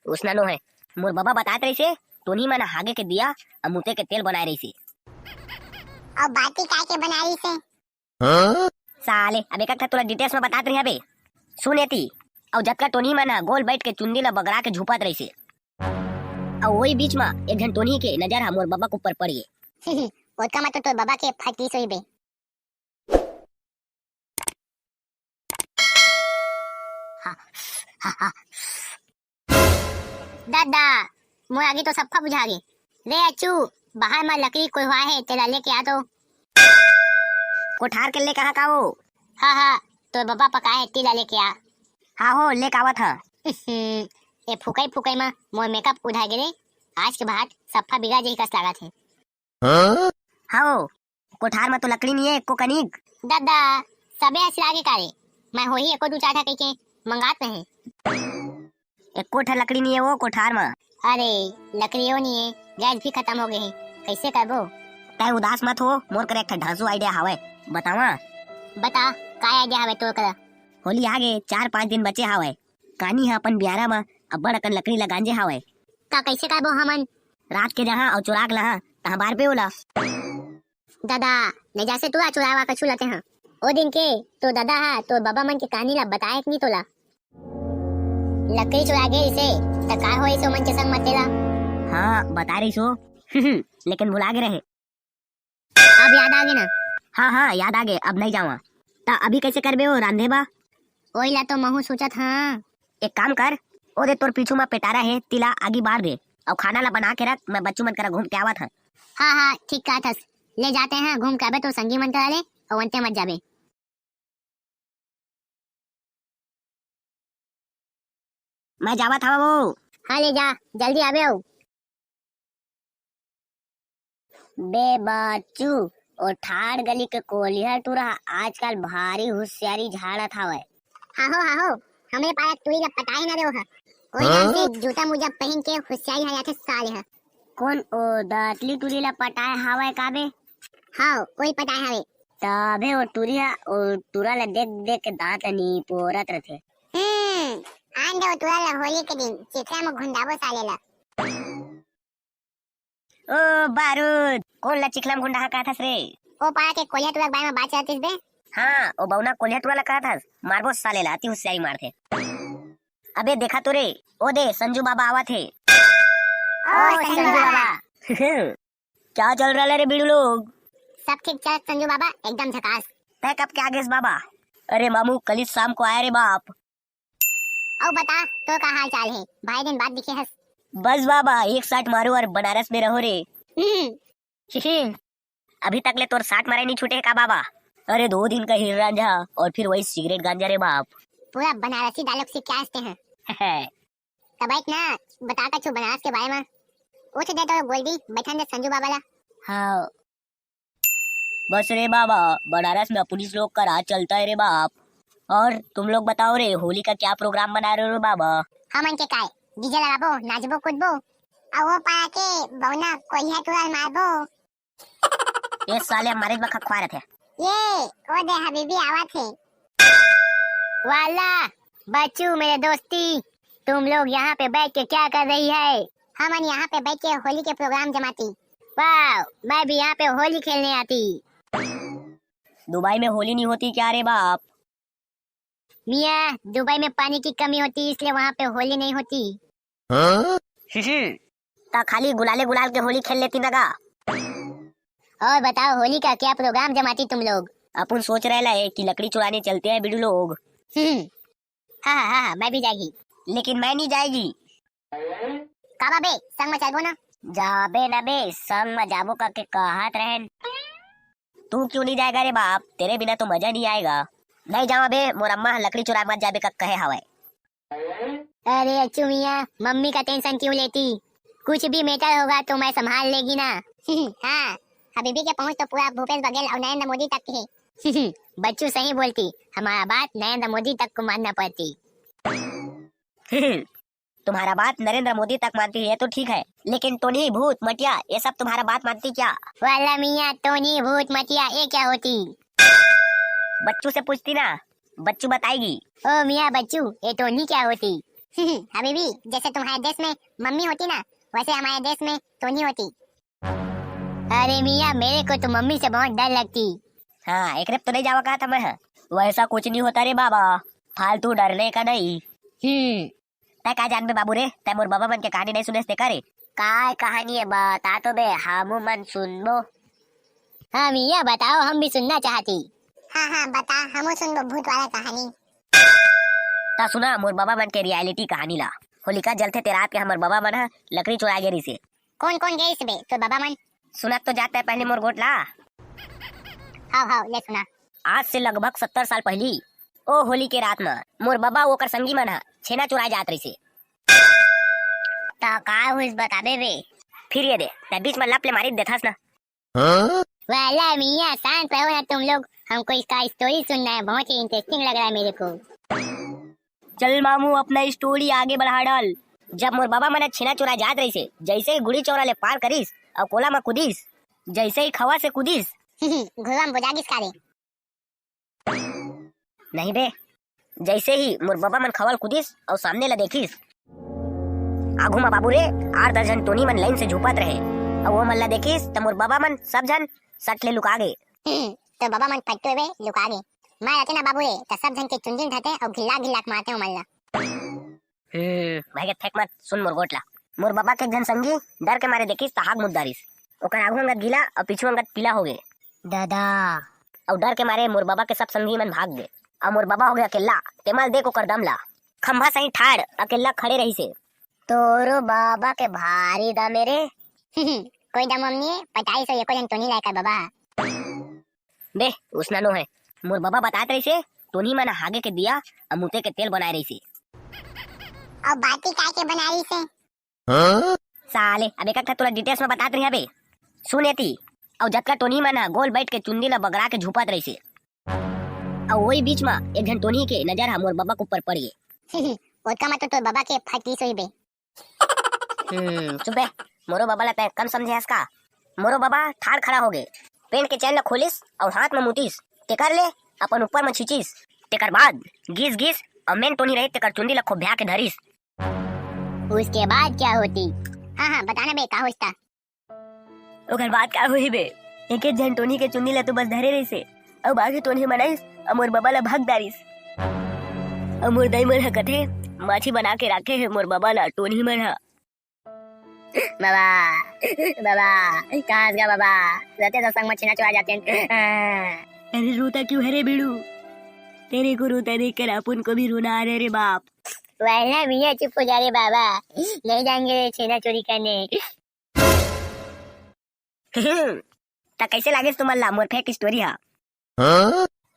उसना नो है मोर बाबा बतात रही से तोनी मन हागे के दिया अमुते के तेल बनाए रही सी और बाती काय के बना रही से साले अबे का तोला डिटेल्स में बतात रही है बे सुनेती और जब का टोनी मना गोल बैठ के चुंडी ला बगरा के झुपत रही से और वही बीच में एक घंटे टोनी के नजर हमर बाबा के ऊपर पड़ गए ओका मत तो बाबा के फटी सोई बे हा हा हा दादा मोर आगे तो सफा बुझा गे रे अच्चू बाहर में लकड़ी कोई हुआ है तेरा लेके आ तो कोठार के ले कहा का वो हाँ हाँ तो बाबा पकाए तेला लेके आ हाँ हो ले कावत हा ए फुकाई फुकाई में मोर मेकअप उठा गे रे आज के बाद सफा बिगा जही कस लागत है हाँ हो कोठार में तो लकड़ी नहीं है को कनिक दादा सबे हंस लागे कारे मैं हो ही एको दू चाटा कह के मंगात नहीं एक कोठा लकड़ी नहीं है वो कोठार में अरे लकड़ियों नहीं है गैस भी खत्म हो गए हैं कैसे करबो तय उदास मत हो मोर करे एक ढांसू आइडिया हवे बतावा बता काय आइडिया हवे तो कर होली आगे 4-5 दिन बचे हवे कानी हा अपन बियारा में अब्बड़ अकन लकड़ी लगांजे हवे का कैसे करबो हमन रात के जहाँ और चुराग लहा तहाँ बार पे होला दादा ले जैसे तू चुरावा कछु लते हैं ओ दिन के तो दादा हा तो बाबा मन के कहानी ला बताए कि नहीं तोला लकड़ी चुरा गे इसे तका होई सो मन के संग मतेला हाँ बता रही सो लेकिन भुला गए रहे अब याद आ गए ना हाँ हाँ याद आ गए अब नहीं जावा ता अभी कैसे करबे हो रांधे बा ओई ला तो महू सोचत हां एक काम कर ओ दे तोर पीछू में पेटारा है तिला आगी बार दे और खाना ला बना के रख मैं बच्चू मन करा घूम के आवत है हाँ हाँ ठीक कहा थस ले जाते हैं घूम के आबे तो संगी मन करा ले और वंते मत जाबे मैं जावा था वो हाँ ले जा जल्दी आबे आओ बे बच्चू और ठाड़ गली के कोलिया टूरा आजकल भारी होशियारी झाड़त हवे हाँ हो हमें पाया तुई का पटाई ना देओ हा कोई जान से जूता मोजा पहन के होशियारी है याथे साले हा कौन ओ दातली टूरी ला पटाए हवे काबे हाँ कोई पटाई हवे तबे ओ टूरिया और टूरा ला देख देख के दांत नी पोरत रथे आन दो तुरा ला होली के दिन चित्रा में घुंडाबो साले ला ओ बारूद कौन ला चिखला में गुंडा का थस रे ओ पाया के कोलिया तुरा बाय में बात चलतीस बे हाँ ओ बौना कोलिया टूरा ला का थस मारबो साले ला अति होशियारी मारथे अबे देखा तो रे ओ दे संजू बाबा आवा थे ओ संजू बाबा क्या चल रहा है रे बीड़ू लोग सब ठीक चल संजू बाबा एकदम झकास तय कब के आगे बाबा अरे मामू कल शाम को आए रे बाप और बता तो का हाल चाल है भाई दिन बाद दिखे हस बस बाबा एक साट मारो और बनारस में रहो रे अभी तक ले तोर साट मारे नहीं छूटे का बाबा अरे 2 दिन का हिल रांझा और फिर वही सिगरेट गांजा रे बाप पूरा बनारसी डायलॉग से क्या हंसते हैं तब ना बता का छो बनारस के बारे में उठ दे तो बोल दी बैठन दे संजू बाबा ला हाँ बस रे बाबा बनारस में पुलिस लोग का राज चलता है रे बाप और तुम लोग बताओ रे होली का क्या प्रोग्राम बना रहे हो बाबा हमन के काय डीजे लगाबो नाचबो कूदबो आ वो पाया के बौना कोलिया टुरा मारबो ये साले हमारे में खखवा रहे थे ये ओ दे हबीबी आवा थे वाला बच्चू मेरे दोस्ती तुम लोग यहाँ पे बैठ के क्या कर रही है हमन यहाँ पे बैठ के होली के प्रोग्राम जमाती वाह मैं भी यहाँ पे होली खेलने आती दुबई में होली नहीं होती क्या रे बाप मियाँ दुबई में पानी की कमी होती इसलिए वहाँ पे होली नहीं होती ता खाली गुलाले गुलाल के होली खेल लेती नगा और बताओ होली का क्या प्रोग्राम जमाती तुम लोग अपन सोच रहे है कि लकड़ी चुराने चलते हैं बिडू लोग हाँ मैं भी जाएगी लेकिन मैं नहीं जाएगी काबा बे संग में चलबो ना जाबे न बे संग में जाबो का के कहत रहन तू क्यों नहीं जाएगा रे बाप तेरे बिना तो मजा नहीं आएगा नहीं जावा बे मोर अम्मा लकड़ी चुरा मत जाबे का कहे हवे अरे अच्छू मियाँ मम्मी का टेंशन क्यों लेती कुछ भी मैटर होगा तो मैं संभाल लेगी ना हाँ हबीबी के पहुँच तो पूरा भूपेश बघेल और नरेंद्र मोदी तक है बच्चू सही बोलती हमारा बात नरेंद्र मोदी तक को मानना पड़ती तुम्हारा बात नरेंद्र मोदी तक मानती है तो ठीक है लेकिन टोनी भूत मटिया ये सब तुम्हारा बात मानती क्या वाला मियाँ टोनी भूत मटिया ये क्या होती बच्चू से पूछती ना बच्चू बताएगी ओ मियाँ बच्चू ये टोनी क्या होती हबीबी, जैसे तुम्हारे देश में मम्मी होती ना, वैसे हमारे देश में टोनी होती। अरे मियाँ, मेरे को तो मम्मी से बहुत डर लगती। हाँ, एक रेप तो नहीं जावा कहा था मैं। वैसा कुछ नहीं होता रे बाबा, फालतू डरने का नहीं। तय का जान बे बाबू रे, तय मोर बाबा मन के कहानी नहीं सुने का रे? काय कहानी है, बता तो बे, हम मन सुनबो। हाँ मियाँ बताओ, हम भी सुनना चाहती। हाँ बता, हम सुनबो भूत वाला कहानी। ता सुना मोर बाबा मन के रियलिटी कहानी ला। होलिका जलते ते रात के हमर बाबा मन लकड़ी चुरा गेरी से। कौन कौन गई बे तो बाबा मन? सुना तो जाता है पहले मोर गोट ला। हाँ ले सुना। आज से लगभग 70 साल पहली ओ होली के रात में मोर बाबा ओकर संगी मन छेना चुराए जात रही से। ता का हुई बताबे बे। फिर ये दे ते बीच में लप ले मारी देथास ना। वाला मियाँ शांत रहो ना तुम लोग, हमको इसका स्टोरी सुनना है, बहुत ही इंटरेस्टिंग लग रहा है मेरे को। चल मामू अपना स्टोरी आगे बढ़ा डाल। जब मोर बाबा मन छेना चुराए जात रही से, जैसे ही गुड़ी चौरा ले पार करीस और कोला में कूदीस, जैसे ही खवा से कूदीस। घुलम बुझागिस कारे? नहीं बे, जैसे ही मोर बाबा मन खवल कूदीस और सामने ला देखीस, आगू में बाबू रे 8-10 जन टोनी मन लाइन से झुपत रहे और वो मन ला देखीस त मोर बाबा मन सब जन सट ले लुका गए। तो बाबा मन फटते हुए लुका गए। मैं रहते ना बाबू रे, तो सब जन के चुंजिन ढाते और गिल्ला गिल्ला मारते हो मल्ला। भाई के फेंक मत, सुन मोर गोटला। मोर बाबा के जन संगी डर के मारे देखीस त हाथ मुद्दारिस, ओकर आगू अंगत गीला और पीछू अंगत पीला हो गए दादा। और डर के मारे मोर बाबा के सब संगी मन भाग गए और मोर बाबा हो गया अकेला। तेमल देख ओकर दम ला, खंभा सही ठाड़ अकेला खड़े रही से। तोरो बाबा के भारी दम मेरे। कोई दम हम नहीं है, 45 एको जन टोनी लायका बाबा। बे उसना नो है, मोर बाबा बताते रही से टोनी मन हागे के दिया और मुते के तेल बनाए रही से। और बाती काय के बना रही से? साले अबे का तोला डिटेल्स में बतात रही अबे। सुन एती, और जब का टोनी मन गोल बैठ के चुंदी ला बगरा के झुपत रही से, और वही बीच में एक घन टोनी के नजर मोर बाबा के ऊपर पड़ गए। उसका मतलब तो बाबा के फटी सोई बे। चुप बे, मोरो बाबा ला तय कम समझे इसका। मोरो बाबा ठाड़ खड़ा हो गए, पेंट के चैन ला खोलिस और हाथ में मुतीस, टेकर ले अपन ऊपर में छींचिस, टेकर बाद घिस घिस और मेन टोनी रहे टेकर चुंदी ला खूब भ्या के धरिस। उसके बाद क्या होती? हाँ बताना बे, का होता? ओकर बाद का होई बे, एक एक जन टोनी के चुंदी ला तो बस धरे रही से और बाकी टोनी मनाइस और मोर बाबा ला भाग दारिस। और मोर दाई मन कथे माछी बना के रखे है मोर बाबा ला टोनी मन। बाबा कहाँ गया बाबा? रहते तो संग में छीना चुरा जाते हैं। अरे रोता क्यों है रे बेड़ू? तेरे को रोता देख कर अपन को भी रोना आ रहा रे बाप। वरना मियाँ चुप हो जा रे बाबा, नहीं जाएंगे छीना चोरी करने। ता कैसे लागे तुम्हारा मोर फेक स्टोरी हा?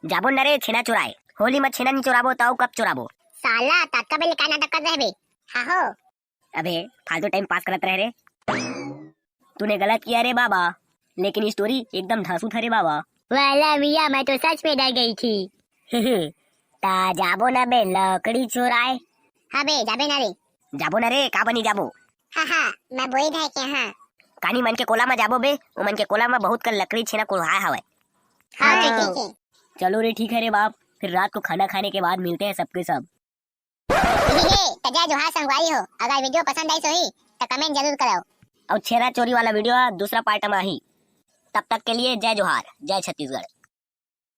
जाबो न रे छेना चुराए, होली में छेना नहीं चुराबो तो कब चुराबो? साला तक्का बेले का नाटक कर रहे बे। हाँ हो अबे फालतू टाइम पास करत रहे रे। तूने गलत किया रे बाबा, लेकिन स्टोरी एकदम धांसू था रे बाबा। वाला मियाँ, मैं तो सच में डर गई थी। ता जाबो न बे लकड़ी चुराए। हाँ बे जाबे ना रे। जाबो न रे, का बनी जाबो? हाँ मैं बोई रहे के। हाँ कानी मन के कोला में जाबो बे, वो मन के कोला में बहुत कर लकड़ी छेना कुल्हाया हवे। हाँ ठीक है। चलो रे ठीक है रे बाप, फिर रात को खाना खाने के बाद मिलते हैं सबके सब। जय जोहार संगवारी हो, अगर वीडियो पसंद आई तो ही तो कमेंट जरूर करो। और छेना चोरी वाला वीडियो दूसरा पार्ट में ही। तब तक के लिए जय जोहार, जय छत्तीसगढ़।